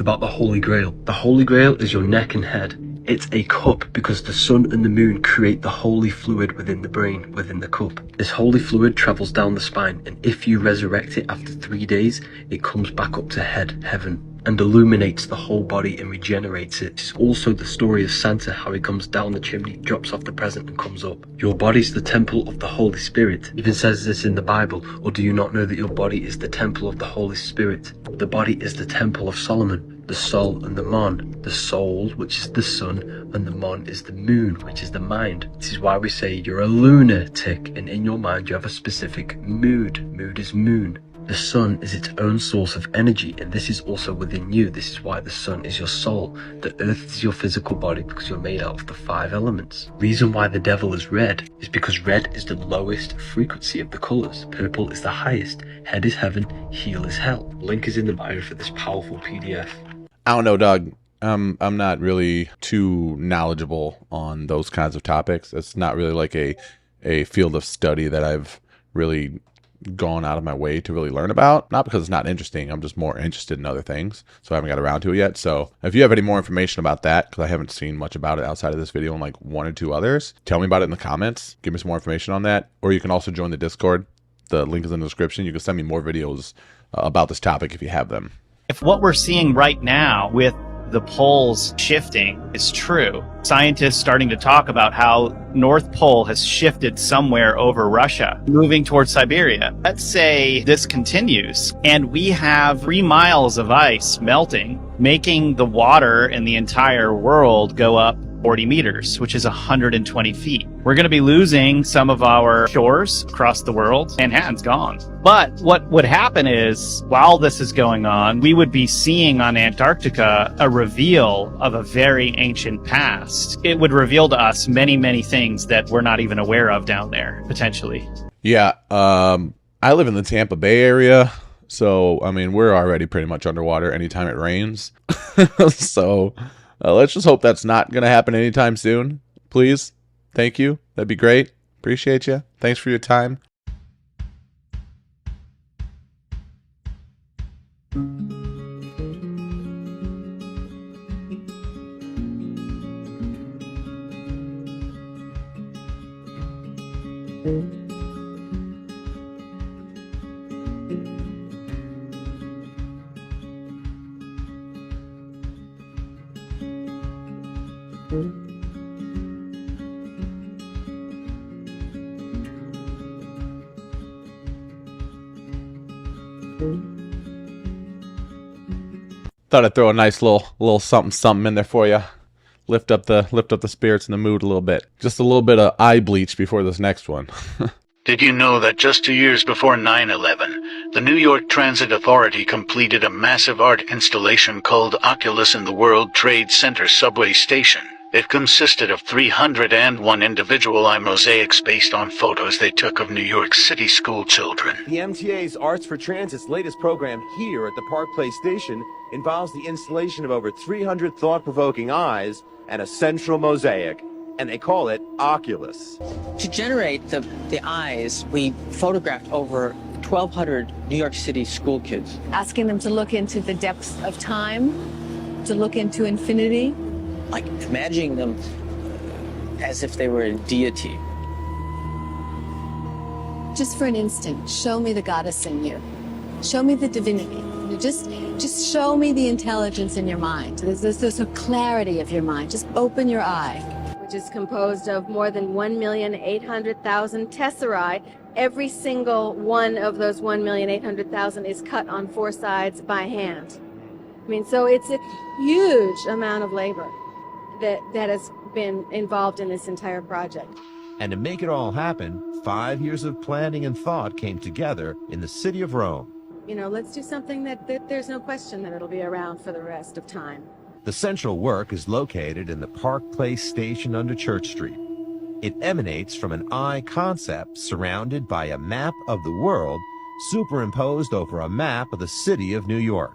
truth about the Holy Grail. The Holy Grail is your neck and head. It's a cup because the sun and the moon create the holy fluid within the brain, within the cup. This holy fluid travels down the spine, and if you resurrect it after 3 days, it comes back up to heaven, and illuminates the whole body and regenerates it. It's also the story of Santa, how he comes down the chimney, drops off the present and comes up. Your body's the temple of the Holy Spirit. It even says this in the Bible. Or do you not know that your body is the temple of the Holy Spirit? The body is the temple of Solomon. The soul and the mon. The soul, which is the sun, and the mon is the moon, which is the mind. This is why we say you're a lunatic, and in your mind you have a specific mood. Mood is moon. The sun is its own source of energy, and this is also within you. This is why the sun is your soul. The earth is your physical body because you're made out of the 5 elements. Reason why the devil is red is because red is the lowest frequency of the colors. Purple is the highest. Head is heaven, heel is hell. Link is in the bio for this powerful PDF. I don't know, Doug. I'm not really too knowledgeable on those kinds of topics. It's not really like a field of study that I've really gone out of my way to really learn about. Not because it's not interesting. I'm just more interested in other things. So I haven't got around to it yet. So if you have any more information about that, because I haven't seen much about it outside of this video and like 1 or 2 others, tell me about it in the comments. Give me some more information on that. Or you can also join the Discord. The link is in the description. You can send me more videos about this topic if you have them. If what we're seeing right now with the poles shifting is true, scientists starting to talk about how North Pole has shifted somewhere over Russia, moving towards Siberia. Let's say this continues and we have 3 miles of ice melting, making the water in the entire world go up 40 meters, which is 120 feet. We're going to be losing some of our shores across the world. Manhattan's gone. But what would happen is, while this is going on, we would be seeing on Antarctica a reveal of a very ancient past. It would reveal to us many, many things that we're not even aware of down there, potentially. Yeah, I live in the Tampa Bay area, so, I mean, we're already pretty much underwater anytime it rains. So let's just hope that's not going to happen anytime soon. Please. Thank you. That'd be great. Appreciate you. Thanks for your time. Thought I'd throw a nice little something in there for you. Lift up the spirits and the mood a little bit. Just a little bit of eye bleach before this next one. Did you know that just 2 years before 9/11, the New York Transit Authority completed a massive art installation called Oculus in the World Trade Center subway station? It consisted of 301 individual eye mosaics based on photos they took of New York City school children. The MTA's Arts for Transit's latest program here at the Park Place Station involves the installation of over 300 thought-provoking eyes and a central mosaic, and they call it Oculus. To generate the eyes, we photographed over 1,200 New York City school kids. Asking them to look into the depths of time, to look into infinity. Like imagining them as if they were a deity. Just for an instant, show me the goddess in you. Show me the divinity. Just show me the intelligence in your mind. There's a clarity of your mind. Just open your eye. Which is composed of more than 1,800,000 tesserae. Every single one of those 1,800,000 is cut on 4 sides by hand. I mean, so it's a huge amount of labor that has been involved in this entire project. And to make it all happen, 5 years of planning and thought came together in the city of Rome. You know, let's do something that there's no question that it'll be around for the rest of time. The central work is located in the Park Place Station under Church Street. It emanates from an eye concept surrounded by a map of the world superimposed over a map of the city of New York.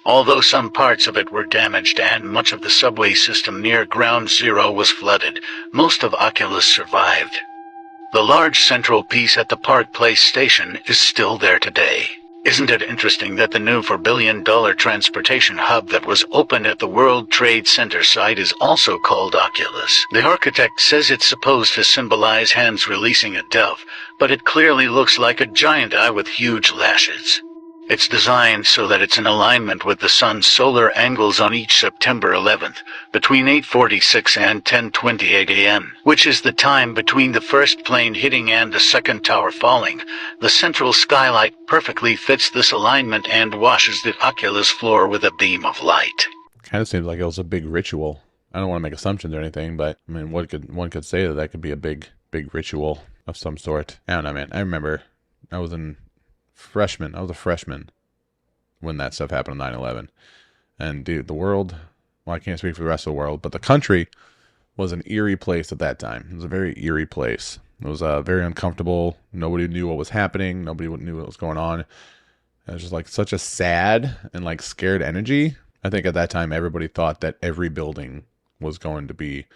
Although some parts of it were damaged and much of the subway system near Ground Zero was flooded, most of Oculus survived. The large central piece at the Park Place Station is still there today. Isn't it interesting that the new $4 billion transportation hub that was opened at the World Trade Center site is also called Oculus? The architect says it's supposed to symbolize hands releasing a dove, but it clearly looks like a giant eye with huge lashes. It's designed so that it's in alignment with the sun's solar angles on each September 11th, between 8:46 and 10:28 a.m., which is the time between the first plane hitting and the second tower falling. The central skylight perfectly fits this alignment and washes the Oculus floor with a beam of light. Kind of seems like it was a big ritual. I don't want to make assumptions or anything, but I mean, one could say that could be a big ritual of some sort. I don't know, man. I remember I was a freshman when that stuff happened on 9/11. And dude, the world, well, I can't speak for the rest of the world, but the country was an eerie place at that time. It was a very eerie place. It was very uncomfortable. Nobody knew what was happening. Nobody knew what was going on. It was just like such a sad and like scared energy. I think at that time, everybody thought that every building was going to be,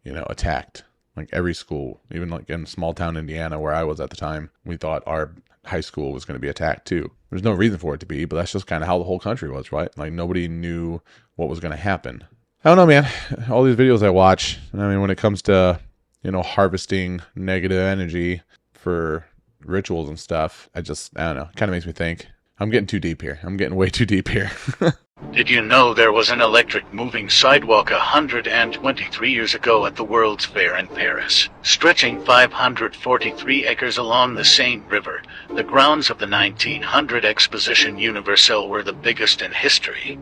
attacked. Like every school, even like in small town Indiana where I was at the time, we thought our high school was going to be attacked too. There's no reason for it to be, but that's just kind of how the whole country was, right? Like nobody knew what was going to happen. I don't know, man. All these videos I watch, I mean, when it comes to, harvesting negative energy for rituals and stuff, I don't know. It kind of makes me think. I'm getting too deep here. I'm getting way too deep here. Did you know there was an electric moving sidewalk 123 years ago at the World's Fair in Paris, stretching 543 acres along the Seine River? The grounds of the 1900 Exposition Universelle were the biggest in history.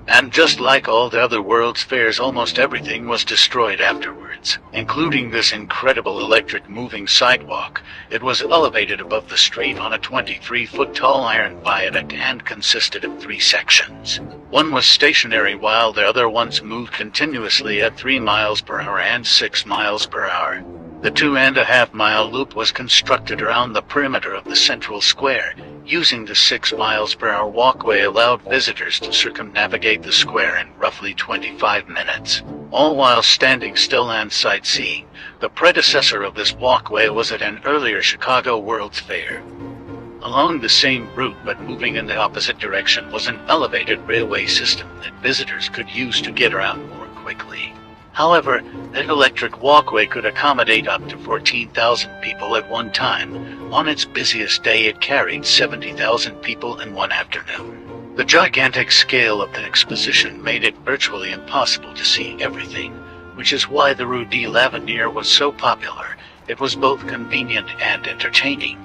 And just like all the other World's Fairs, almost everything was destroyed afterwards, including this incredible electric moving sidewalk. It was elevated above the street on a 23-foot tall iron viaduct and consisted of 3 sections. One was stationary while the other ones moved continuously at 3 miles per hour and 6 miles per hour. The 2.5-mile loop was constructed around the perimeter of the central square. Using the 6 miles per hour walkway allowed visitors to circumnavigate the square in roughly 25 minutes, all while standing still and sightseeing. The predecessor of this walkway was at an earlier Chicago World's Fair. Along the same route but moving in the opposite direction was an elevated railway system that visitors could use to get around more quickly. However, that electric walkway could accommodate up to 14,000 people at one time. On its busiest day, it carried 70,000 people in one afternoon. The gigantic scale of the exposition made it virtually impossible to see everything, which is why the Rue de l'Avenir was so popular. It was both convenient and entertaining.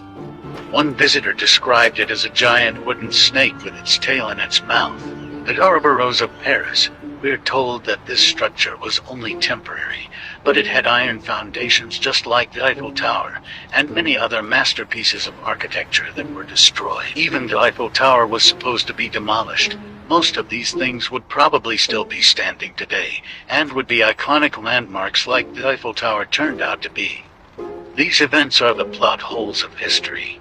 One visitor described it as a giant wooden snake with its tail in its mouth. At Ouroboros of Paris, we are told that this structure was only temporary, but it had iron foundations just like the Eiffel Tower, and many other masterpieces of architecture that were destroyed. Even the Eiffel Tower was supposed to be demolished. Most of these things would probably still be standing today, and would be iconic landmarks like the Eiffel Tower turned out to be. These events are the plot holes of history.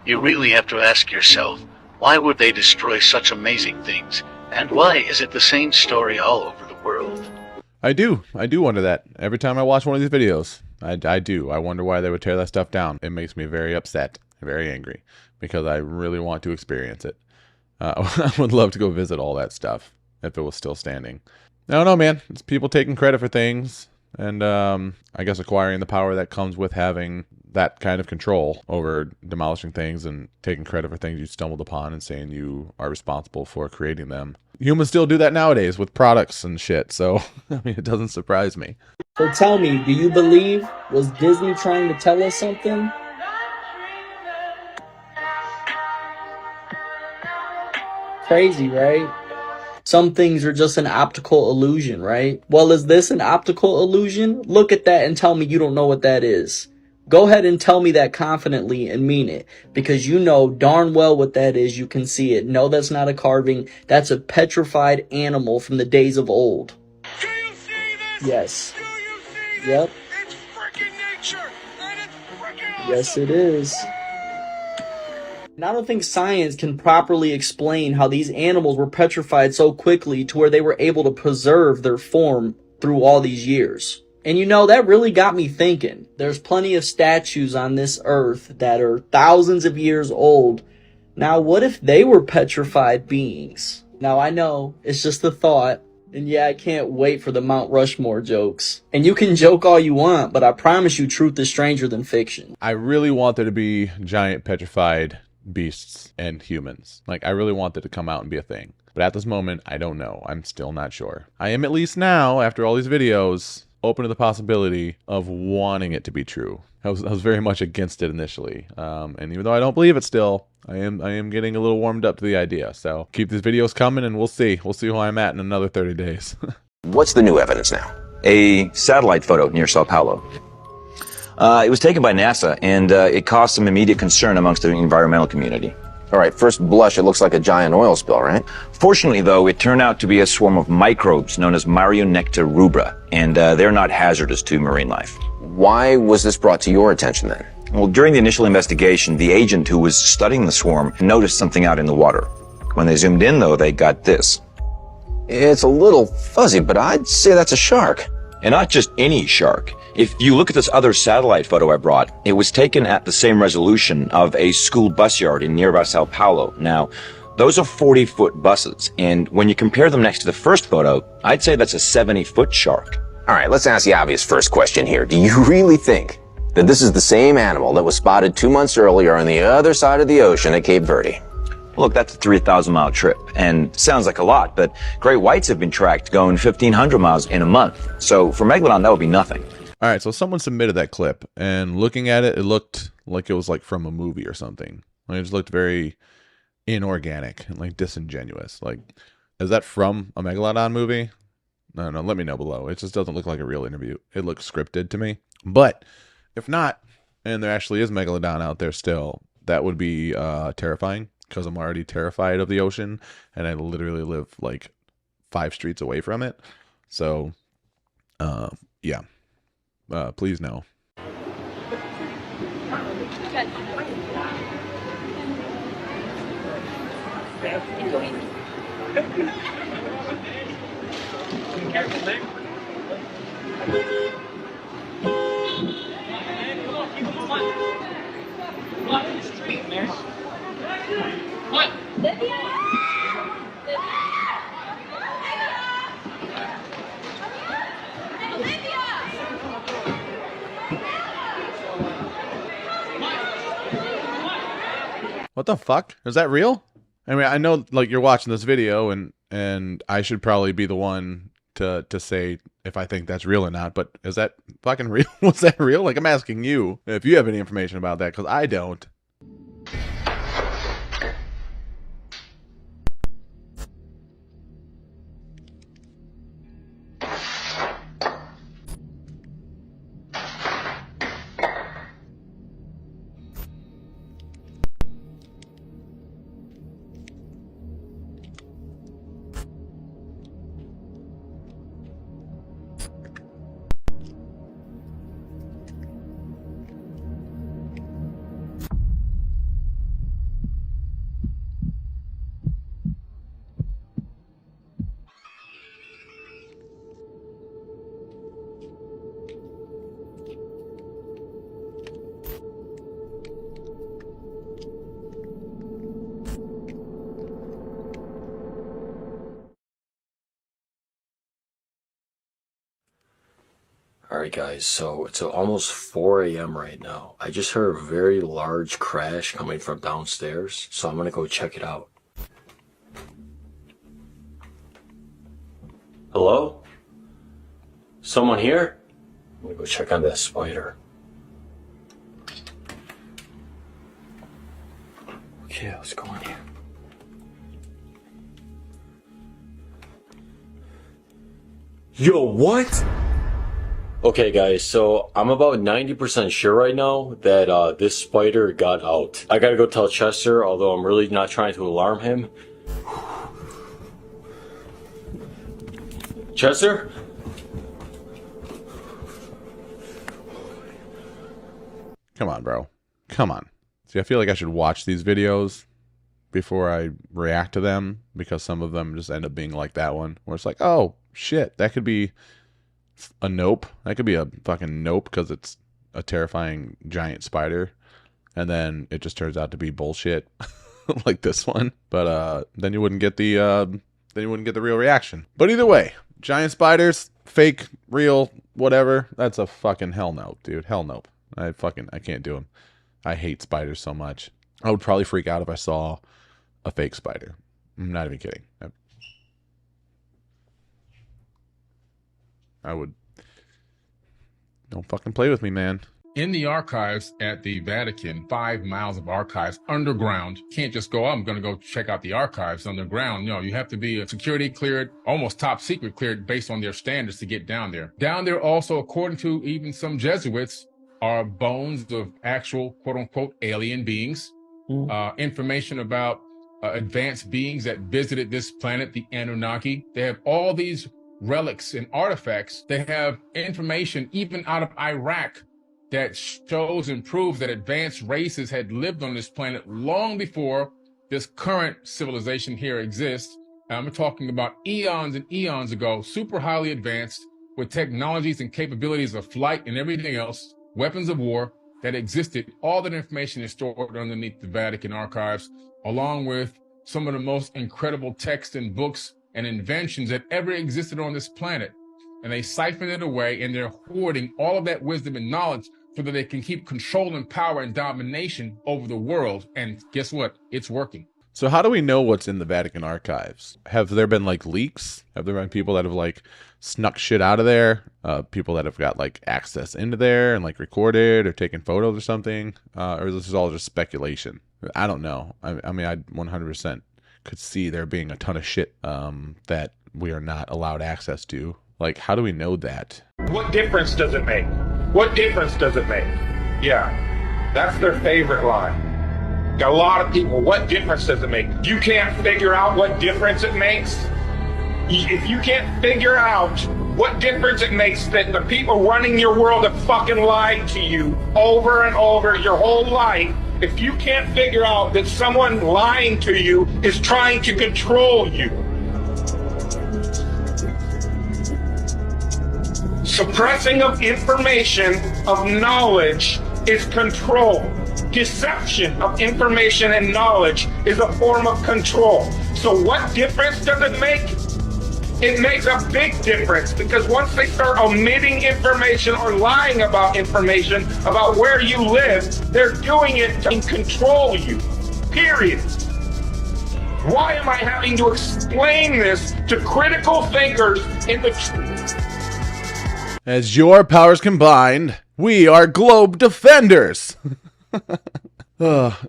You really have to ask yourself, why would they destroy such amazing things? And why is it the same story all over the world? I do wonder that. Every time I watch one of these videos, I do. I wonder why they would tear that stuff down. It makes me very upset, very angry, because I really want to experience it. I would love to go visit all that stuff if it was still standing. I don't know, man. It's people taking credit for things, and I guess acquiring the power that comes with having that kind of control over demolishing things and taking credit for things you stumbled upon and saying you are responsible for creating them. Humans still do that nowadays with products and shit, so I mean, it doesn't surprise me. So tell me, do you believe, was Disney trying to tell us something? Crazy, right? Some things are just an optical illusion, right? Well, is this an optical illusion? Look at that and tell me you don't know what that is. Go ahead and tell me that confidently and mean it, because you know darn well what that is. You can see it. No, that's not a carving. That's a petrified animal from the days of old. Do you see this? Yes. Do you see this? Yep. It's freaking nature, and it's freaking awesome. Yes, it is. And I don't think science can properly explain how these animals were petrified so quickly to where they were able to preserve their form through all these years. And you know, that really got me thinking. There's plenty of statues on this earth that are thousands of years old Now, what if they were petrified beings? Now, I know, it's just a thought. And yeah, I can't wait for the Mount Rushmore jokes. And you can joke all you want, but I promise you truth is stranger than fiction. I really want there to be giant petrified beasts and humans. Like, I really want that to come out and be a thing. But at this moment, I don't know. I'm still not sure. I am at least now, after all these videos, open to the possibility of wanting it to be true. I was very much against it initially. And even though I don't believe it still, I am getting a little warmed up to the idea. So keep these videos coming and we'll see. We'll see who I'm at in another 30 days. What's the new evidence now? A satellite photo near Sao Paulo. It was taken by NASA, and it caused some immediate concern amongst the environmental community. All right, first blush, it looks like a giant oil spill, right? Fortunately, though, it turned out to be a swarm of microbes known as Marionecta rubra, and they're not hazardous to marine life. Why was this brought to your attention then? Well, during the initial investigation, the agent who was studying the swarm noticed something out in the water. When they zoomed in, though, they got this. It's a little fuzzy, but I'd say that's a shark. And not just any shark. If you look at this other satellite photo I brought, it was taken at the same resolution of a school bus yard in nearby Sao Paulo. Now, those are 40-foot buses, and when you compare them next to the first photo, I'd say that's a 70-foot shark. All right, let's ask the obvious first question here. Do you really think that this is the same animal that was spotted 2 months earlier on the other side of the ocean at Cape Verde? Look, that's a 3,000-mile trip, and sounds like a lot, but great whites have been tracked going 1,500 miles in a month. So for Megalodon, that would be nothing. All right, so someone submitted that clip, and looking at it, it looked like it was like from a movie or something. Like, it just looked very inorganic and like disingenuous. Like, is that from a Megalodon movie? No, let me know below. It just doesn't look like a real interview. It looks scripted to me. But if not, and there actually is Megalodon out there still, that would be terrifying, because I'm already terrified of the ocean, and I literally live like 5 streets away from it. So, yeah. Please no. What? What the fuck? Is that real? I mean, I know like you're watching this video and I should probably be the one to say if I think that's real or not, but is that fucking real? Was that real? Like, I'm asking you if you have any information about that, because I don't. Alright guys, so it's almost 4 a.m. right now. I just heard a very large crash coming from downstairs, so I'm gonna go check it out. Hello? Someone here? I'm gonna go check on that spider. Okay, let's go in here. Yo, what? Okay guys, so I'm about 90% sure right now that this spider got out. I gotta go tell Chester, although I'm really not trying to alarm him. Chester? Come on, bro. Come on. See, I feel like I should watch these videos before I react to them, because some of them just end up being like that one, where it's like, oh, shit, that could be a nope. That could be a fucking nope because it's a terrifying giant spider. And then it just turns out to be bullshit. like this one. But then you wouldn't get the real reaction. But either way, giant spiders, fake, real, whatever. That's a fucking hell no, dude. Hell no. I can't do them. I hate spiders so much. I would probably freak out if I saw a fake spider. I'm not even kidding. I would. Don't fucking play with me, man. In the archives at the Vatican, 5 miles of archives underground. Can't just go, oh, I'm going to go check out the archives underground. No, you have to be a security cleared, almost top secret cleared based on their standards to get down there. Down there also, according to even some Jesuits, are bones of actual quote unquote alien beings. Information about advanced beings that visited this planet, the Anunnaki. They have all these relics and artifacts. They have information even out of Iraq that shows and proves that advanced races had lived on this planet long before this current civilization here exists. And I'm talking about eons and eons ago, super highly advanced with technologies and capabilities of flight and everything else, weapons of war that existed. All that information is stored underneath the Vatican Archives, along with some of the most incredible texts and books and inventions that ever existed on this planet. And they siphon it away, and they're hoarding all of that wisdom and knowledge so that they can keep control and power and domination over the world. And guess what? It's working. So how do we know what's in the Vatican Archives? Have there been like leaks? Have there been people that have like snuck shit out of there? People that have got like access into there and like recorded or taken photos or something? Or is this all just speculation? I don't know. I mean, I 100% could see there being a ton of shit that we are not allowed access to. Like, how do we know that? What difference does it make? What difference does it make? Yeah, that's their favorite line. Got a lot of people, what difference does it make? You can't figure out what difference it makes? If you can't figure out what difference it makes that the people running your world have fucking lied to you over and over your whole life, if you can't figure out that someone lying to you is trying to control you, suppressing of information, of knowledge, is control. Deception of information and knowledge is a form of control. So what difference does it make? It makes a big difference, because once they start omitting information or lying about information about where you live, they're doing it to control you, period. Why am I having to explain this to critical thinkers in the... As your powers combined, we are globe defenders.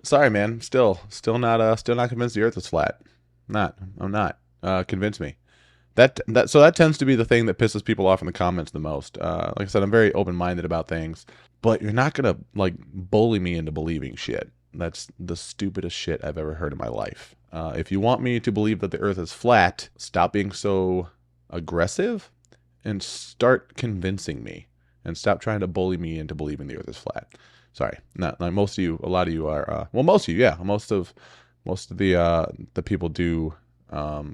Sorry, man. Still not convinced the Earth is flat. I'm not. Convince me. So that tends to be the thing that pisses people off in the comments the most. Like I said, I'm very open-minded about things, but you're not gonna like bully me into believing shit. That's the stupidest shit I've ever heard in my life. If you want me to believe that the Earth is flat, stop being so aggressive and start convincing me, and stop trying to bully me into believing the Earth is flat. Sorry, not like most of you. A lot of you are. Well, most of you, yeah. Most of the people do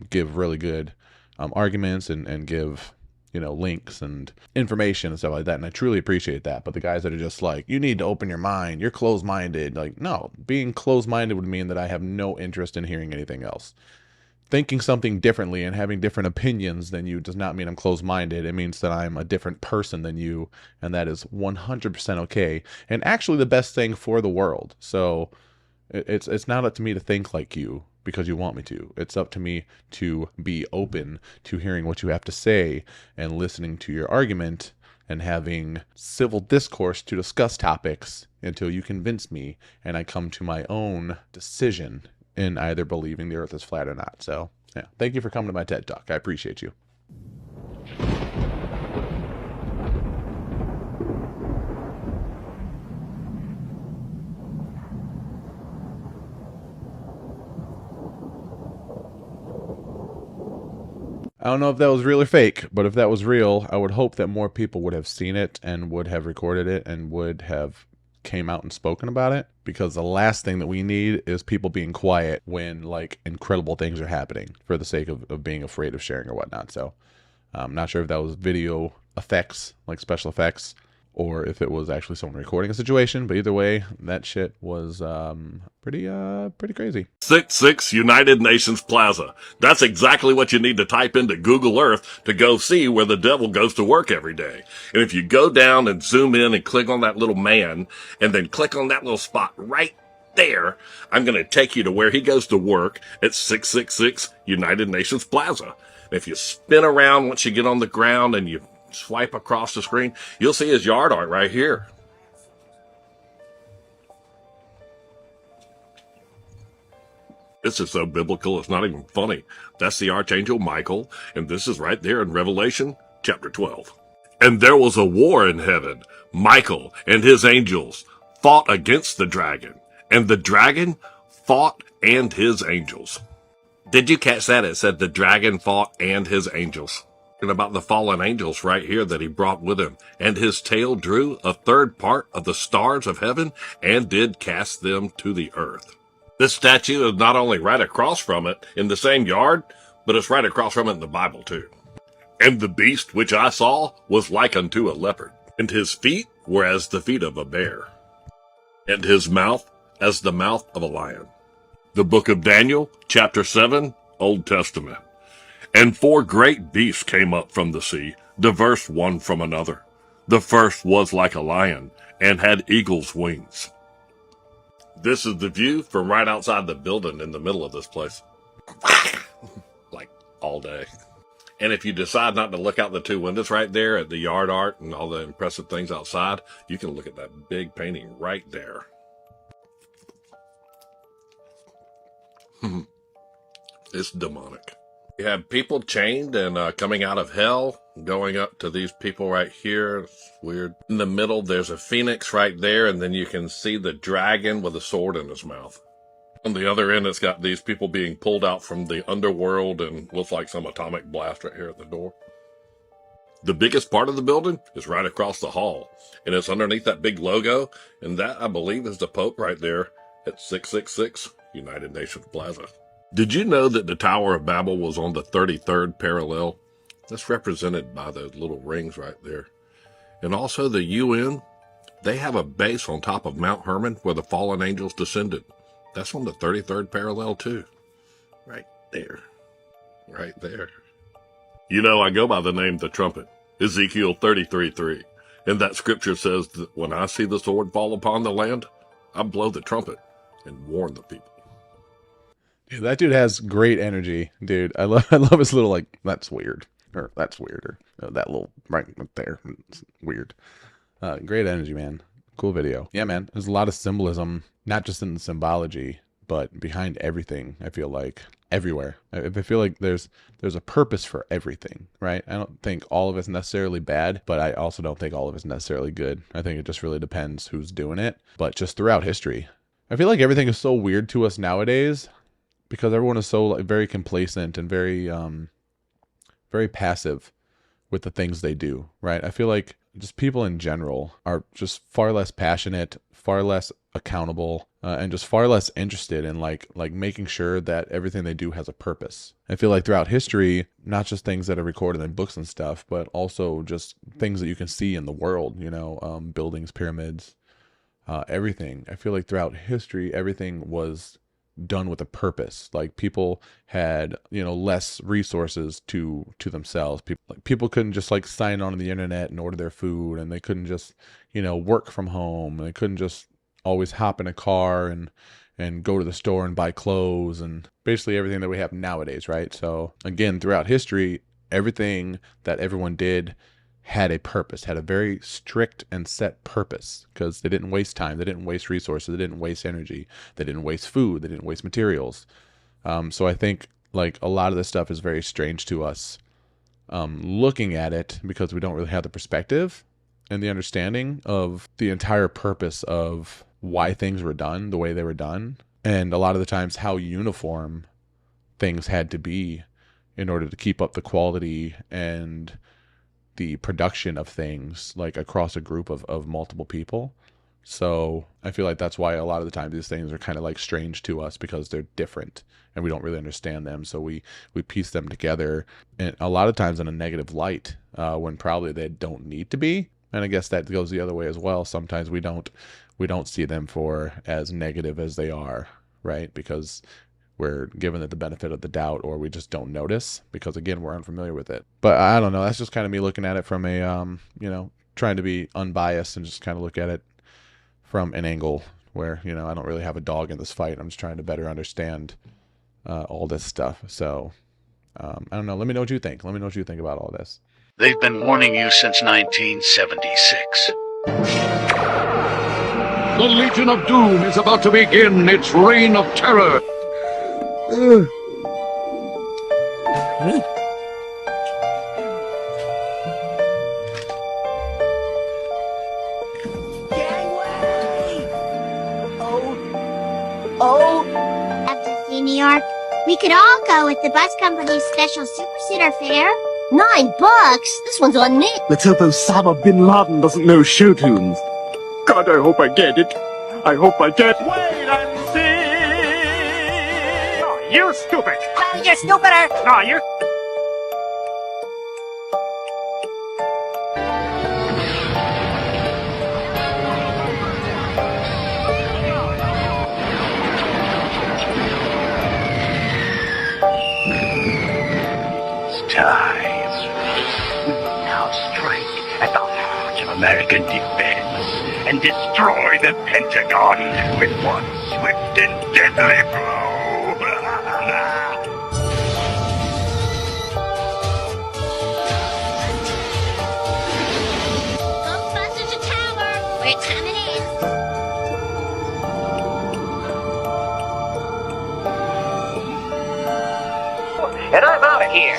give really good arguments and give, you know, links and information and stuff like that, and I truly appreciate that. But the guys that are just like, you need to open your mind, you're closed-minded, like, no, being closed-minded would mean that I have no interest in hearing anything else. Thinking something differently and having different opinions than you does not mean I'm closed-minded. It means that I'm a different person than you, and that is 100% okay, and actually the best thing for the world. So it's not up to me to think like you because you want me to. It's up to me to be open to hearing what you have to say and listening to your argument and having civil discourse to discuss topics until you convince me and I come to my own decision in either believing the Earth is flat or not. So, yeah, thank you for coming to my TED Talk. I appreciate you. I don't know if that was real or fake, but if that was real, I would hope that more people would have seen it and would have recorded it and would have came out and spoken about it, because the last thing that we need is people being quiet when like incredible things are happening for the sake of being afraid of sharing or whatnot. So I'm not sure if that was video effects, like special effects, or if it was actually someone recording a situation. But either way, that shit was pretty crazy. 66 United Nations Plaza. That's exactly what you need to type into Google Earth to go see where the devil goes to work every day. And if you go down and zoom in and click on that little man, and then click on that little spot right there, I'm going to take you to where he goes to work at 666 United Nations Plaza. And if you spin around once you get on the ground and you swipe across the screen, you'll see his yard art right here. This is so biblical, it's not even funny. That's the Archangel Michael, and this is right there in Revelation chapter 12. And there was a war in heaven. Michael and his angels fought against the dragon, and the dragon fought and his angels. Did you catch that? It said the dragon fought and his angels. And about the fallen angels right here that he brought with him. And his tail drew a third part of the stars of heaven and did cast them to the earth. This statue is not only right across from it in the same yard, but it's right across from it in the Bible too. And the beast which I saw was like unto a leopard, and his feet were as the feet of a bear, and his mouth as the mouth of a lion. The book of Daniel, chapter 7, Old Testament. And 4 great beasts came up from the sea, diverse one from another. The first was like a lion, and had eagle's wings. This is the view from right outside the building in the middle of this place. Like, all day. And if you decide not to look out the 2 windows right there at the yard art and all the impressive things outside, you can look at that big painting right there. It's demonic. You have people chained and coming out of hell, going up to these people right here. It's weird. In the middle, there's a phoenix right there, and then you can see the dragon with a sword in his mouth. On the other end, it's got these people being pulled out from the underworld and looks like some atomic blast right here at the door. The biggest part of the building is right across the hall, and it's underneath that big logo, and that, I believe, is the Pope right there at 666 United Nations Plaza. Did you know that the Tower of Babel was on the 33rd parallel? That's represented by those little rings right there. And also the UN, they have a base on top of Mount Hermon where the fallen angels descended. That's on the 33rd parallel too. Right there. Right there. You know, I go by the name The Trumpet, Ezekiel 33:3. And that scripture says that when I see the sword fall upon the land, I blow the trumpet and warn the people. Dude, that dude has great energy, dude. I love his little, like, that's weird, or that's weird, or that little right there, it's weird. Great energy, man. Cool video. Yeah, man. There's a lot of symbolism, not just in the symbology, but behind everything. I feel like everywhere. I feel like there's a purpose for everything, right? I don't think all of it's necessarily bad, but I also don't think all of it's necessarily good. I think it just really depends who's doing it. But just throughout history, I feel like everything is so weird to us nowadays, because everyone is so very complacent and very passive with the things they do, right? I feel like just people in general are just far less passionate, far less accountable, and just far less interested in like making sure that everything they do has a purpose. I feel like throughout history, not just things that are recorded in books and stuff, but also just things that you can see in the world, you know, buildings, pyramids, everything. I feel like throughout history, everything was done with a purpose. Like people had, you know, less resources to themselves. People couldn't just like sign on the internet and order their food, and they couldn't just, you know, work from home, and they couldn't just always hop in a car and go to the store and buy clothes and basically everything that we have nowadays, right? So again, throughout history, everything that everyone did had a purpose, had a very strict and set purpose, because they didn't waste time, they didn't waste resources, they didn't waste energy, they didn't waste food, they didn't waste materials. So I think like a lot of this stuff is very strange to us looking at it, because we don't really have the perspective and the understanding of the entire purpose of why things were done the way they were done, and a lot of the times how uniform things had to be in order to keep up the quality and the production of things like across a group of multiple people. So I feel like that's why a lot of the time these things are kind of like strange to us, because they're different and we don't really understand them. So we piece them together, and a lot of times in a negative light, when probably they don't need to be. And I guess that goes the other way as well. Sometimes we don't see them for as negative as they are, right? Because we're given it the benefit of the doubt, or we just don't notice because, again, we're unfamiliar with it. But I don't know. That's just kind of me looking at it from a, trying to be unbiased and just kind of look at it from an angle where, I don't really have a dog in this fight. I'm just trying to better understand all this stuff. So I don't know. Let me know what you think. Let me know what you think about all this. They've been warning you since 1976. The Legion of Doom is about to begin its reign of terror. Have to see New York? We could all go with the bus company's special super-sitter fare. $9? This one's on me. Let's hope Osama bin Laden doesn't know show tunes. God, I hope I get it. I hope I get... Wait and see! Oh, you're stupid! Oh, you're stupider! No, you're... Time. We now strike at the heart of American defense and destroy the Pentagon with one swift and deadly blow. Ghostbusters to tower, where time it is. And I'm out of here!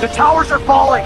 The towers are falling!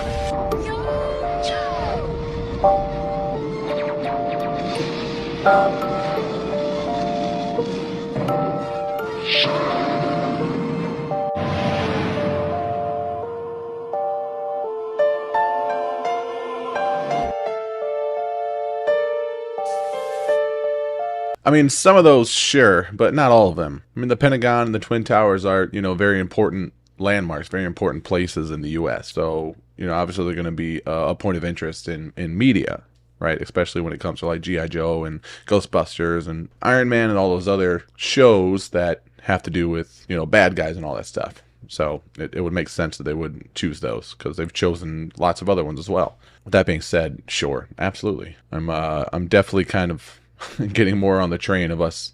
I mean, some of those, sure, but not all of them. I mean, the Pentagon and the Twin Towers are, very important landmarks, very important places in the U.S. So, obviously they're going to be a point of interest in media, right? Especially when it comes to like G.I. Joe and Ghostbusters and Iron Man and all those other shows that have to do with, bad guys and all that stuff. So it would make sense that they would choose those because they've chosen lots of other ones as well. With that being said, sure, absolutely. I'm definitely kind of getting more on the train of us,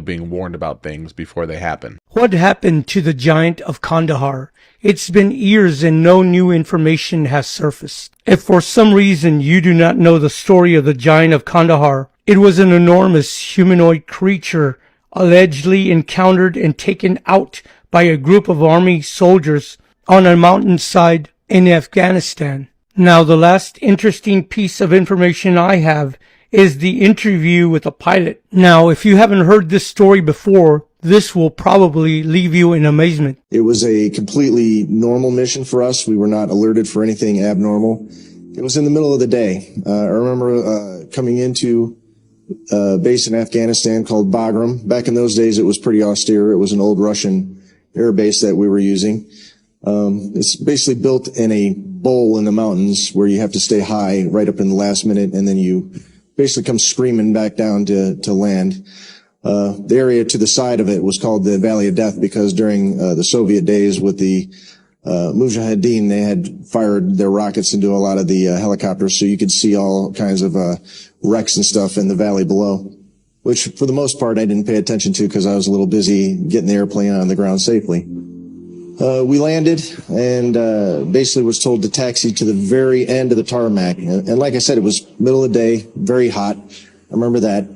being warned about things before they happen. What happened to the Giant of Kandahar? It's been years and no new information has surfaced. If for some reason you do not know the story of the Giant of Kandahar, it was an enormous humanoid creature allegedly encountered and taken out by a group of army soldiers on a mountainside in Afghanistan. Now, the last interesting piece of information I have is the interview with a pilot. Now, if you haven't heard this story before, this will probably leave you in amazement. It was a completely normal mission for us. We were not alerted for anything abnormal. It was in the middle of the day. I remember coming into a base in Afghanistan called Bagram. Back in those days, it was pretty austere. It was an old Russian air base that we were using. It's basically built in a bowl in the mountains where you have to stay high right up in the last minute, and then you basically come screaming back down to land. The area to the side of it was called the Valley of Death because during the Soviet days with the Mujahideen, they had fired their rockets into a lot of the helicopters, so you could see all kinds of wrecks and stuff in the valley below, which for the most part I didn't pay attention to because I was a little busy getting the airplane on the ground safely. We landed and basically was told to taxi to the very end of the tarmac. And like I said, it was middle of the day, very hot. I remember that.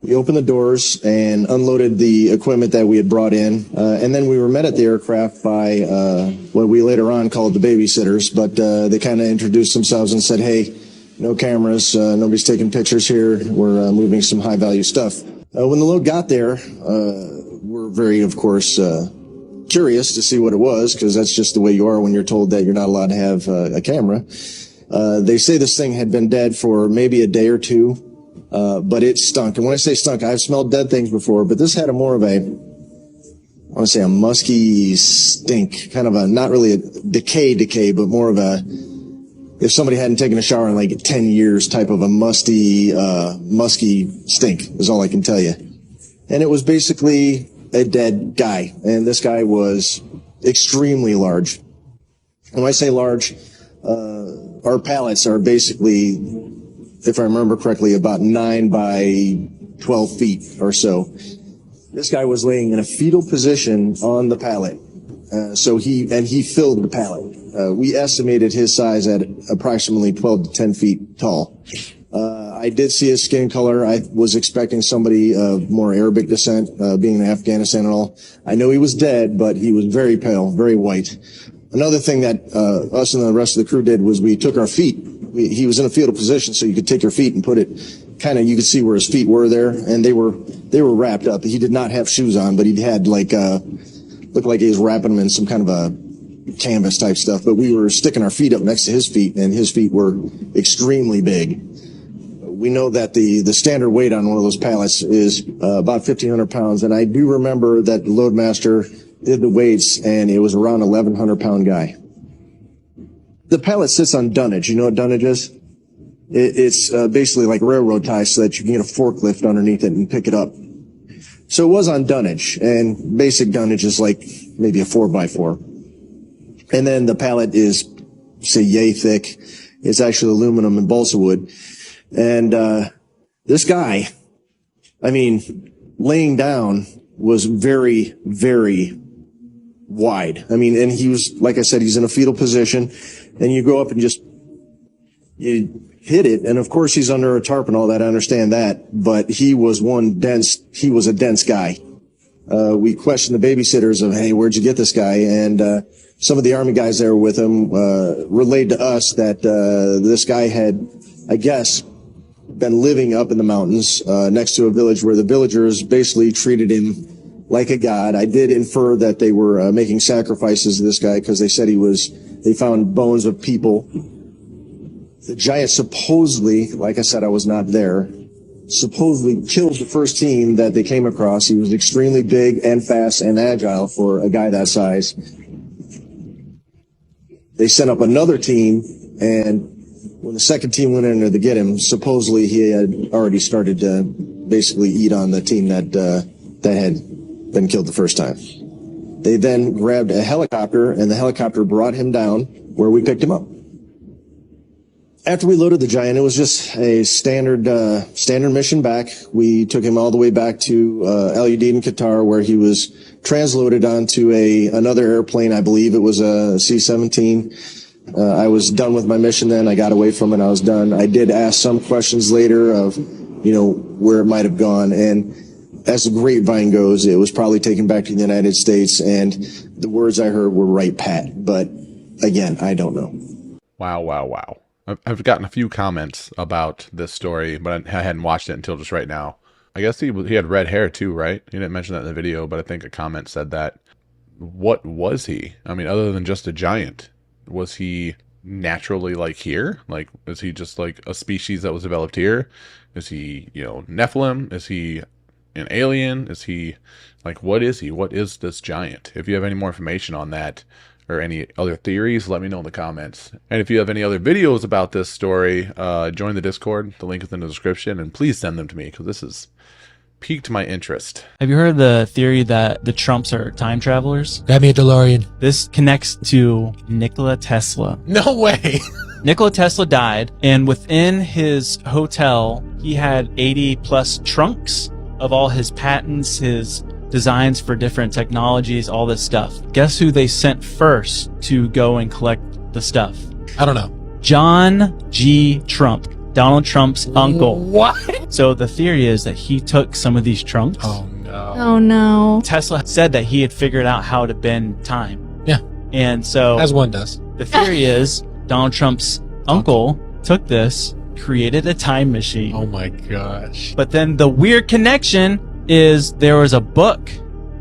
We opened the doors and unloaded the equipment that we had brought in. And then we were met at the aircraft by what we later on called the babysitters. But they kind of introduced themselves and said, hey, no cameras, nobody's taking pictures here. We're moving some high-value stuff. When the load got there, we're very, of course, curious to see what it was, because that's just the way you are when you're told that you're not allowed to have a camera. They say this thing had been dead for maybe a day or two, but it stunk. And when I say stunk, I've smelled dead things before, but this had a more of a, I want to say a musky stink, kind of a, not really a decay, but more of a, if somebody hadn't taken a shower in like 10 years type of a musky stink is all I can tell you. And it was basically a dead guy. And this guy was extremely large. And when I say large, our pallets are basically, if I remember correctly, about 9 by 12 feet or so. This guy was laying in a fetal position on the pallet. So he filled the pallet. We estimated his size at approximately 12 to 10 feet tall. I did see his skin color. I was expecting somebody of more Arabic descent, being in Afghanistan and all. I know he was dead, but he was very pale, very white. Another thing that us and the rest of the crew did was we took our feet. He was in a fetal position, so you could take your feet and put it kind of, you could see where his feet were there, and they were wrapped up. He did not have shoes on, but he had like looked like he was wrapping them in some kind of a canvas type stuff. But we were sticking our feet up next to his feet, and his feet were extremely big. We know that the standard weight on one of those pallets is about 1,500 pounds, and I do remember that the Loadmaster did the weights, and it was around 1,100 pound guy. The pallet sits on dunnage. You know what dunnage is? It's basically like railroad ties so that you can get a forklift underneath it and pick it up. So it was on dunnage, and basic dunnage is like maybe a 4x4. And then the pallet is, say, yay thick. It's actually aluminum and balsa wood. And this guy, I mean, laying down was very, very wide. I mean, and he was, like I said, he's in a fetal position, and you go up and just, you hit it, and of course he's under a tarp and all that, I understand that, but he was a dense guy. We questioned the babysitters of, hey, where'd you get this guy? And some of the Army guys that were with him relayed to us that this guy had, I guess, been living up in the mountains next to a village where the villagers basically treated him like a god. I did infer that they were making sacrifices to this guy because they said they found bones of people. The giant supposedly, like I said, I was not there, supposedly killed the first team that they came across. He was extremely big and fast and agile for a guy that size. They sent up another team, and when the second team went in there to get him, supposedly he had already started to basically eat on the team that had been killed the first time. They then grabbed a helicopter, and the helicopter brought him down where we picked him up. After we loaded the Giant, it was just a standard mission back. We took him all the way back to LUD in Qatar, where he was transloaded onto another airplane. I believe it was a C-17. I was done with my mission then. I got away from it. I was done. I did ask some questions later of, where it might have gone. And as the grapevine goes, it was probably taken back to the United States. And the words I heard were right, Pat. But again, I don't know. Wow. I've gotten a few comments about this story, but I hadn't watched it until just right now. I guess he had red hair too, right? He didn't mention that in the video, but I think a comment said that. What was he? I mean, other than just a giant, was he naturally like here? Like, is he just like a species that was developed here? Is he, Nephilim? Is he an alien? Is he like, what is he? What is this giant? If you have any more information on that, or any other theories, let me know in the comments. And if you have any other videos about this story, join the Discord. The link is in the description, and please send them to me because this has piqued my interest. Have you heard the theory that the Trumps are time travelers? Grab me a DeLorean. This connects to Nikola Tesla. No way! Nikola Tesla died, and within his hotel, he had 80 plus trunks of all his patents, his designs for different technologies, all this stuff. Guess who they sent first to go and collect the stuff? I don't know. John G. Trump, Donald Trump's uncle. What? So the theory is that he took some of these trunks. Oh no. Oh no. Tesla said that he had figured out how to bend time. Yeah. And so, as one does. The theory is Donald Trump's uncle took this, created a time machine. Oh my gosh. But then the weird connection is there was a book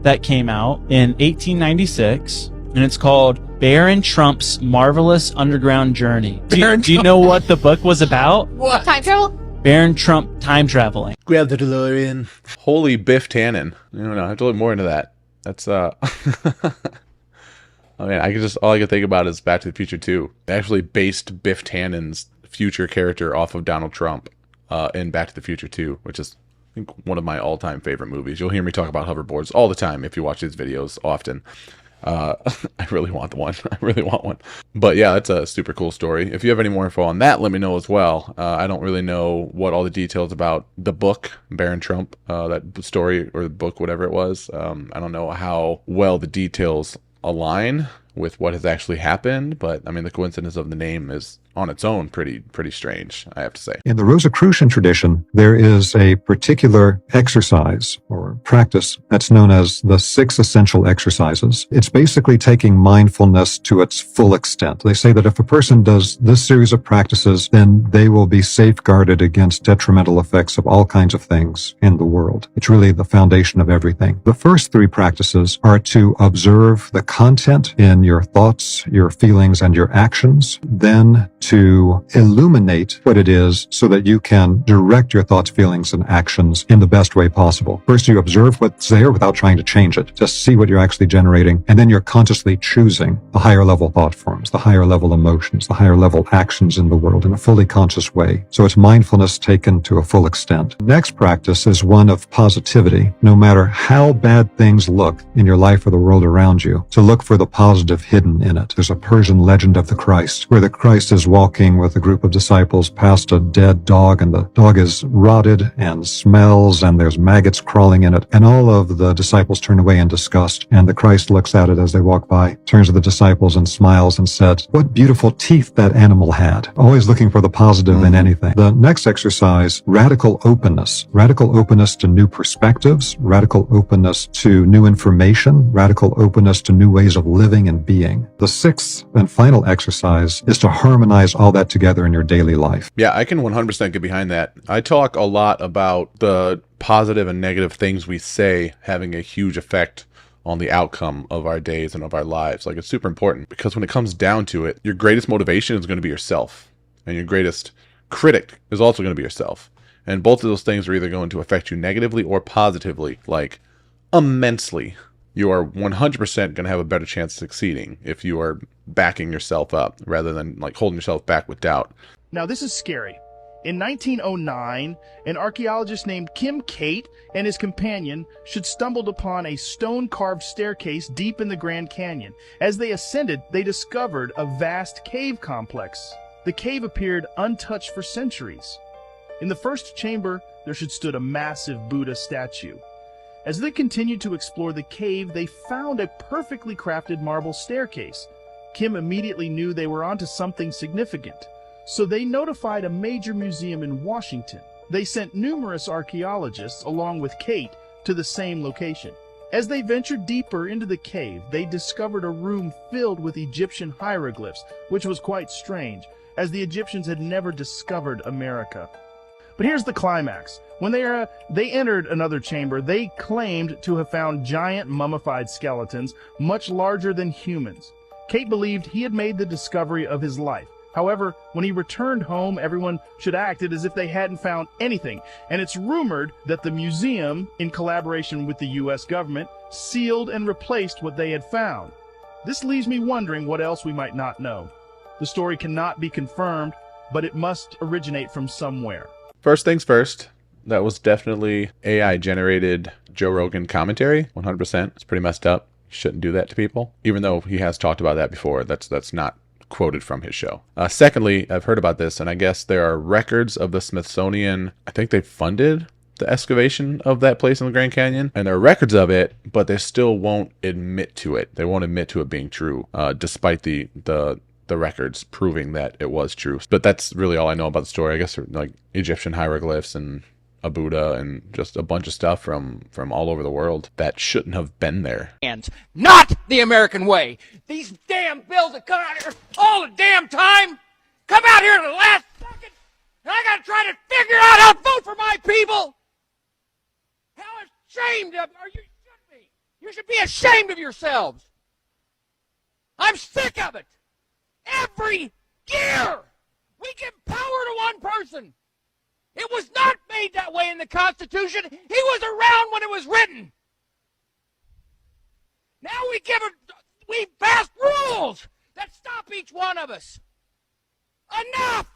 that came out in 1896, and it's called Baron Trump's Marvelous Underground Journey. Do you know what the book was about? What? Time travel? Baron Trump time traveling. Grab the DeLorean. Holy Biff Tannen. I don't know. I have to look more into that. That's I mean, all I can think about is Back to the Future 2. They actually based Biff Tannen's future character off of Donald Trump in Back to the Future 2, which is, I think, one of my all-time favorite movies. You'll hear me talk about hoverboards all the time if you watch these videos often. I really want one. I really want one. But yeah, that's a super cool story. If you have any more info on that, let me know as well. I don't really know what all the details about the book, Baron Trump, that story or the book, whatever it was. I don't know how well the details align with what has actually happened, but I mean, the coincidence of the name is on its own pretty strange, I have to say. In the Rosicrucian tradition, there is a particular exercise or practice that's known as the 6 essential exercises. It's basically taking mindfulness to its full extent. They say that if a person does this series of practices, then they will be safeguarded against detrimental effects of all kinds of things in the world. It's really the foundation of everything. The first 3 practices are to observe the content in your thoughts, your feelings, and your actions, then to illuminate what it is so that you can direct your thoughts, feelings, and actions in the best way possible. First, you observe what's there without trying to change it. Just see what you're actually generating, and then you're consciously choosing the higher level thought forms, the higher level emotions, the higher level actions in the world in a fully conscious way. So it's mindfulness taken to a full extent. Next practice is one of positivity. No matter how bad things look in your life or the world around you, to look for the positive hidden in it. There's a Persian legend of the Christ, where the Christ is walking with a group of disciples past a dead dog, and the dog is rotted and smells, and there's maggots crawling in it, and all of the disciples turn away in disgust, and the Christ looks at it as they walk by, turns to the disciples and smiles and said, "What beautiful teeth that animal had." Always looking for the positive in anything. The next exercise, radical openness to new perspectives, radical openness to new information, radical openness to new ways of living and being. The 6th and final exercise is to harmonize all that together in your daily life. Yeah, I can 100% get behind that. I talk a lot about the positive and negative things we say having a huge effect on the outcome of our days and of our lives. Like, it's super important, because when it comes down to it, your greatest motivation is going to be yourself, and your greatest critic is also going to be yourself. And both of those things are either going to affect you negatively or positively, like immensely. You are 100% going to have a better chance of succeeding if you are backing yourself up rather than like holding yourself back with doubt. Now, this is scary. In 1909, an archaeologist named Kim Cate and his companion should stumbled upon a stone-carved staircase deep in the Grand Canyon. As they ascended, they discovered a vast cave complex. The cave appeared untouched for centuries. In the first chamber, there should stood a massive Buddha statue. As they continued to explore the cave, they found a perfectly crafted marble staircase. Kim immediately knew they were onto something significant, so they notified a major museum in Washington. They sent numerous archaeologists, along with Cate, to the same location. As they ventured deeper into the cave, they discovered a room filled with Egyptian hieroglyphs, which was quite strange, as the Egyptians had never discovered America. But here's the climax. When they entered another chamber, they claimed to have found giant mummified skeletons, much larger than humans. Cate believed he had made the discovery of his life. However, when he returned home, everyone should act as if they hadn't found anything, and it's rumored that the museum, in collaboration with the U.S. government, sealed and replaced what they had found. This leaves me wondering what else we might not know. The story cannot be confirmed, but it must originate from somewhere. First things first, that was definitely AI-generated Joe Rogan commentary, 100%. It's pretty messed up. You shouldn't do that to people, even though he has talked about that before. That's not quoted from his show. Secondly, I've heard about this, and I guess there are records of the Smithsonian. I think they funded the excavation of that place in the Grand Canyon, and there are records of it, but they still won't admit to it. They won't admit to it being true, despite the records proving that it was true. But that's really all I know about the story. I guess like Egyptian hieroglyphs and a Buddha and just a bunch of stuff from all over the world that shouldn't have been there. And not the American way. These damn bills that come out here all the damn time come out here at the last second, and I gotta try to figure out how to vote for my people. How ashamed are you should be. You should be ashamed of yourselves. I'm sick of it. Every year, we give power to one person. It was not made that way in the Constitution. He was around when it was written. Now we pass rules that stop each one of us. Enough!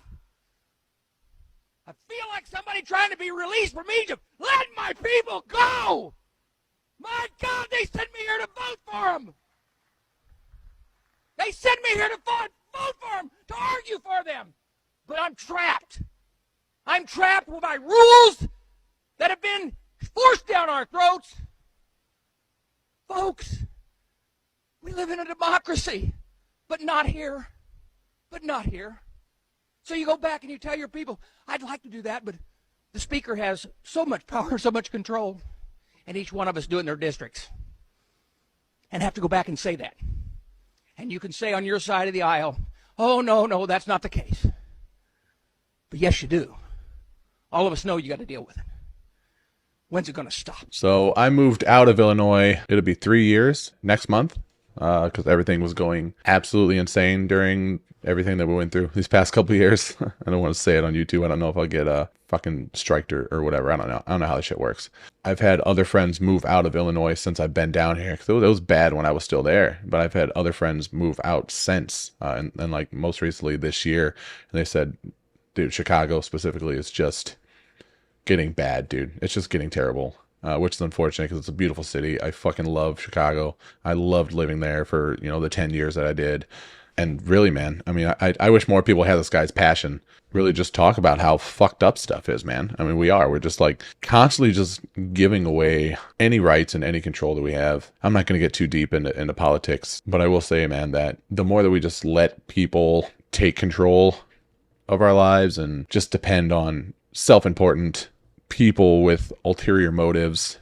I feel like somebody trying to be released from Egypt. Let my people go! My God, they sent me here to vote for them. They sent me here to vote for them, to argue for them. But I'm trapped. I'm trapped by rules that have been forced down our throats. Folks, we live in a democracy, but not here. But not here. So you go back and you tell your people, I'd like to do that, but the speaker has so much power, so much control, and each one of us do it in their districts. And have to go back and say that. And you can say on your side of the aisle, oh, no, that's not the case. But yes, you do. All of us know you got to deal with it. When's it going to stop? So I moved out of Illinois. It'll be 3 years next month because everything was going absolutely insane during everything that we went through these past couple of years. I don't want to say it on YouTube. I don't know if I'll get fucking striked or whatever. I don't know. I don't know how this shit works. I've had other friends move out of Illinois since I've been down here. It was bad when I was still there, but I've had other friends move out since, and like most recently this year. And they said, dude, Chicago specifically is just getting bad, dude. It's just getting terrible, which is unfortunate because it's a beautiful city. I fucking love Chicago. I loved living there for, the 10 years that I did. And really, man, I mean, I wish more people had this guy's passion. Really just talk about how fucked up stuff is, man. I mean, we're just like constantly just giving away any rights and any control that we have. I'm not going to get too deep into politics, but I will say, man, that the more that we just let people take control of our lives and just depend on self-important people with ulterior motives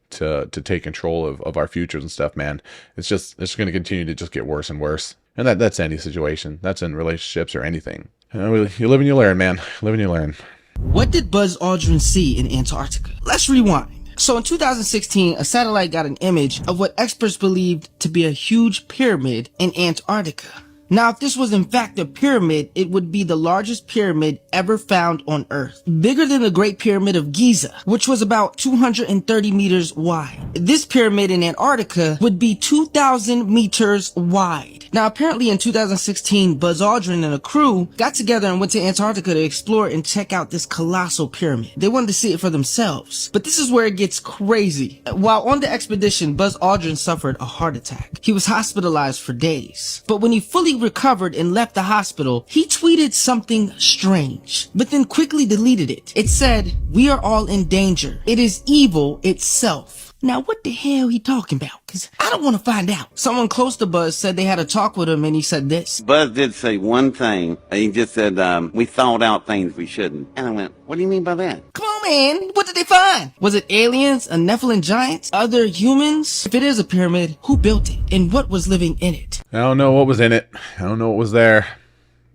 to take control of our futures and stuff, man, it's going to continue to just get worse and worse. And that's any situation. That's in relationships or anything. You live and you learn, man. Live and you learn. What did Buzz Aldrin see in Antarctica? Let's rewind. So in 2016, a satellite got an image of what experts believed to be a huge pyramid in Antarctica. Now, if this was in fact a pyramid, it would be the largest pyramid ever found on Earth. Bigger than the Great Pyramid of Giza, which was about 230 meters wide. This pyramid in Antarctica would be 2,000 meters wide. Now, apparently in 2016, Buzz Aldrin and a crew got together and went to Antarctica to explore and check out this colossal pyramid. They wanted to see it for themselves. But this is where it gets crazy. While on the expedition, Buzz Aldrin suffered a heart attack. He was hospitalized for days. But when he fully recovered and left the hospital, he tweeted something strange, but then quickly deleted it. It said, "We are all in danger. It is evil itself." Now, what the hell he talking about? Cause I don't want to find out. Someone close to Buzz said they had a talk with him and he said this. Buzz did say one thing. He just said, we thought out things we shouldn't. And I went, what do you mean by that? Come on, man. What did they find? Was it aliens, a Nephilim giant, other humans? If it is a pyramid, who built it and what was living in it? I don't know what was in it. I don't know what was there.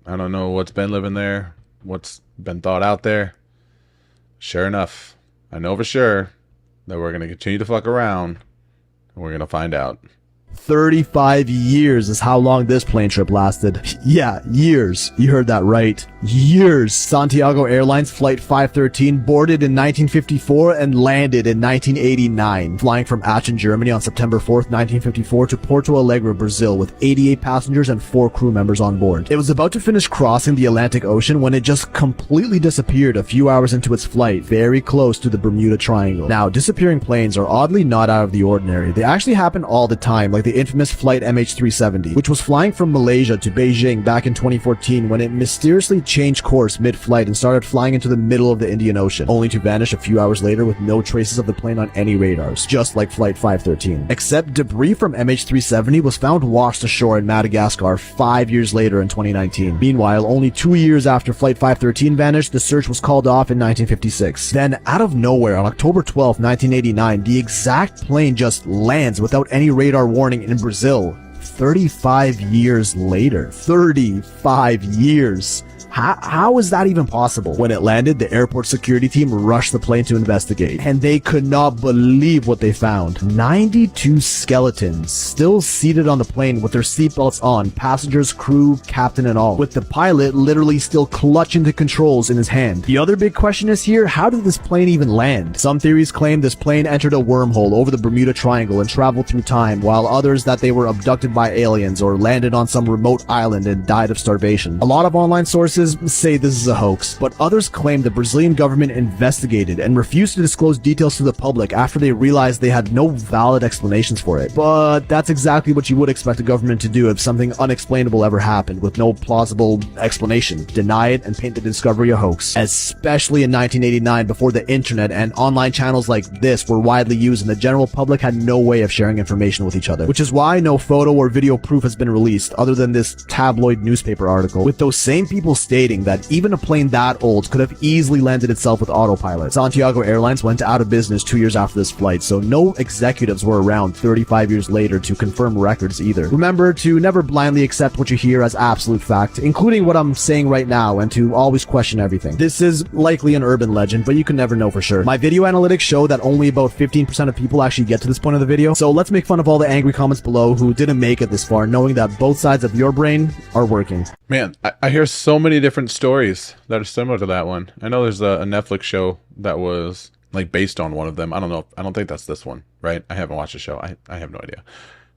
I don't know what's been living there. What's been thought out there. Sure enough, I know for sure that we're going to continue to fuck around, and we're going to find out. 35 years is how long this plane trip lasted. Yeah, years. You heard that right. Years. Santiago Airlines Flight 513 boarded in 1954 and landed in 1989, flying from Aachen, Germany on September 4th, 1954 to Porto Alegre, Brazil, with 88 passengers and 4 crew members on board. It was about to finish crossing the Atlantic Ocean when it just completely disappeared a few hours into its flight, very close to the Bermuda Triangle. Now, disappearing planes are oddly not out of the ordinary. They actually happen all the time, like the infamous flight MH370, which was flying from Malaysia to Beijing back in 2014 when it mysteriously changed course mid-flight and started flying into the middle of the Indian Ocean, only to vanish a few hours later with no traces of the plane on any radars, just like Flight 513. Except debris from MH370 was found washed ashore in Madagascar 5 years later in 2019. Meanwhile, only 2 years after Flight 513 vanished, the search was called off in 1956. Then, out of nowhere, on October 12, 1989, the exact plane just lands without any radar warning in Brazil. 35 years later. 35 years. How is that even possible? When it landed, the airport security team rushed the plane to investigate, and they could not believe what they found. 92 skeletons still seated on the plane with their seatbelts on, passengers, crew, captain, and all, with the pilot literally still clutching the controls in his hand. The other big question is here, how did this plane even land? Some theories claim this plane entered a wormhole over the Bermuda Triangle and traveled through time, while others that they were abducted by aliens or landed on some remote island and died of starvation. A lot of online sources say this is a hoax, but others claim the Brazilian government investigated and refused to disclose details to the public after they realized they had no valid explanations for it. But that's exactly what you would expect a government to do if something unexplainable ever happened with no plausible explanation. Deny it and paint the discovery a hoax. Especially in 1989, before the internet and online channels like this were widely used and the general public had no way of sharing information with each other. Which is why no photo or video proof has been released other than this tabloid newspaper article, with those same people stating that even a plane that old could have easily landed itself with autopilot. Santiago Airlines went out of business 2 years after this flight, so no executives were around 35 years later to confirm records either. Remember to never blindly accept what you hear as absolute fact, including what I'm saying right now, and to always question everything. This is likely an urban legend, but you can never know for sure. My video analytics show that only about 15% of people actually get to this point of the video, so let's make fun of all the angry comments below who didn't make it this far, knowing that both sides of your brain are working. Man, I hear so many different stories that are similar to that one. I know there's a Netflix show that was like based on one of them. I don't know. I don't think that's this one, right? I haven't watched the show. I have no idea.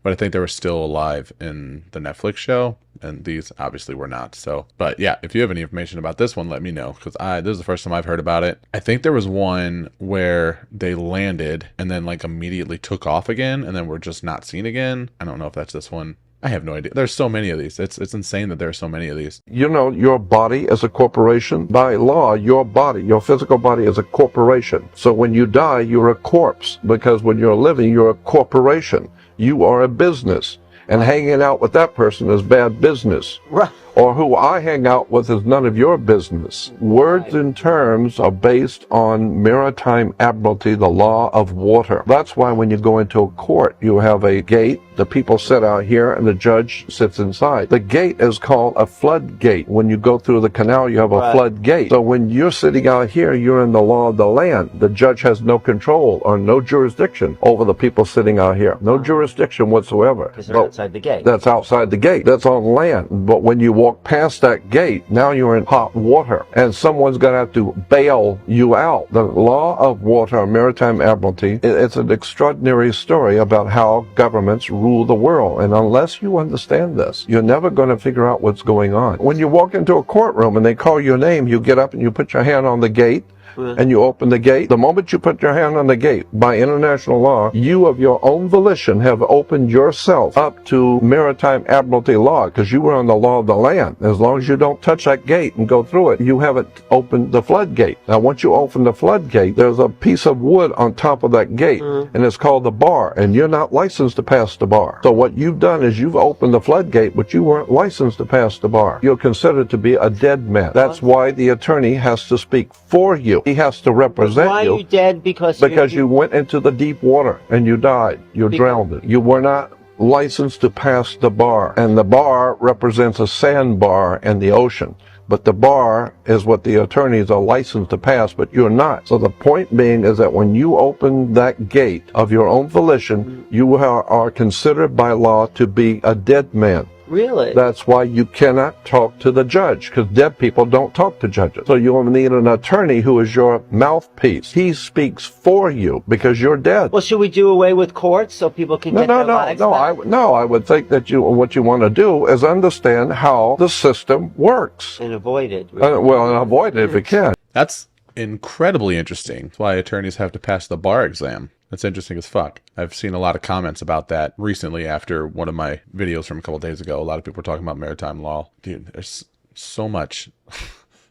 But I think they were still alive in the Netflix show, and these obviously were not. So, but yeah, if you have any information about this one, let me know, because this is the first time I've heard about it. I think there was one where they landed and then like immediately took off again, and then were just not seen again. I don't know if that's this one. I have no idea. There's so many of these. It's insane that there are so many of these. You know, your body is a corporation. By law, your body, your physical body is a corporation. So when you die, you're a corpse, because when you're living, you're a corporation. You are a business. And hanging out with that person is bad business. Right. Or who I hang out with is none of your business. Words and terms are based on maritime admiralty, the law of water. That's why when you go into a court, you have a gate, the people sit out here, and the judge sits inside. The gate is called a floodgate. When you go through the canal, you have a floodgate. So when you're sitting out here, you're in the law of the land. The judge has no control or no jurisdiction over the people sitting out here. No jurisdiction whatsoever. Because they're outside the gate. That's outside the gate. That's on land. But when you walk past that gate, now you're in hot water, and someone's going to have to bail you out. The law of water, maritime admiralty, it's an extraordinary story about how governments rule the world, and unless you understand this, you're never going to figure out what's going on. When you walk into a courtroom and they call your name, you get up and you put your hand on the gate, and you open the gate. The moment you put your hand on the gate, by international law, you of your own volition have opened yourself up to maritime admiralty law, because you were on the law of the land. As long as you don't touch that gate and go through it, you haven't opened the floodgate. Now, once you open the floodgate, there's a piece of wood on top of that gate, and it's called the bar, and you're not licensed to pass the bar. So what you've done is you've opened the floodgate, but you weren't licensed to pass the bar. You're considered to be a dead man. That's why the attorney has to speak for you. He has to represent you. Why are you dead? Because you went into the deep water and you died. You drowned. You were not licensed to pass the bar. And the bar represents a sandbar in the ocean. But the bar is what the attorneys are licensed to pass, but you're not. So the point being is that when you open that gate of your own volition, you are considered by law to be a dead man. Really? That's why you cannot talk to the judge, because dead people don't talk to judges. So you need an attorney who is your mouthpiece. He speaks for you because you're dead. Well, should we do away with courts so people can get their lives back? I would think that what you want to do is understand how the system works. And avoid it. And avoid it if you can. That's incredibly interesting. That's why attorneys have to pass the bar exam. That's interesting as fuck. I've seen a lot of comments about that recently after one of my videos from a couple days ago. A lot of people were talking about maritime law. Dude, there's so much,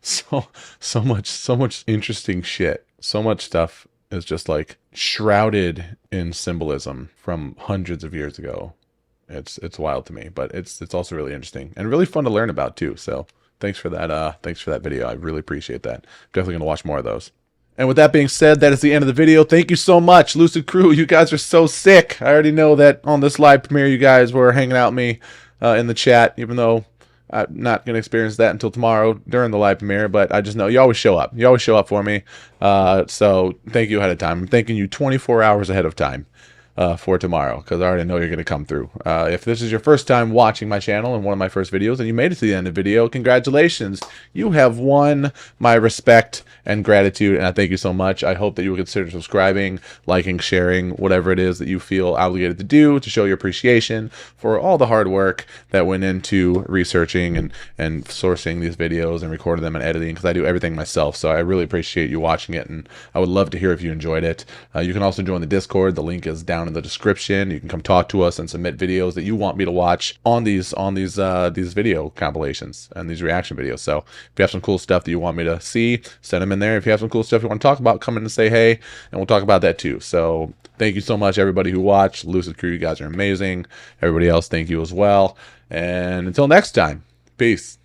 so much interesting shit. So much stuff is just like shrouded in symbolism from hundreds of years ago. It's wild to me, but it's also really interesting and really fun to learn about too. So thanks for that. Thanks for that video. I really appreciate that. Definitely going to watch more of those. And with that being said, that is the end of the video. Thank you so much, Lucid Crew. You guys are so sick. I already know that on this live premiere, you guys were hanging out with me in the chat, even though I'm not going to experience that until tomorrow during the live premiere, but I just know you always show up. You always show up for me. So thank you ahead of time. I'm thanking you 24 hours ahead of time for tomorrow, because I already know you're going to come through. If this is your first time watching my channel and one of my first videos and you made it to the end of the video, congratulations. You have won my respect and gratitude, and I thank you so much. I hope that you will consider subscribing, liking, sharing, whatever it is that you feel obligated to do to show your appreciation for all the hard work that went into researching and sourcing these videos and recording them and editing, because I do everything myself. So I really appreciate you watching it, and I would love to hear if you enjoyed it. You can also join the Discord. The link is down in the description. You can come talk to us and submit videos that you want me to watch on these video compilations and these reaction videos. So if you have some cool stuff that you want me to see, send them in there. If you have some cool stuff you want to talk about, come in and say hey, and we'll talk about that too. So thank you so much, everybody who watched. Lucid Crew, you guys are amazing. Everybody else, thank you as well. And until next time, peace.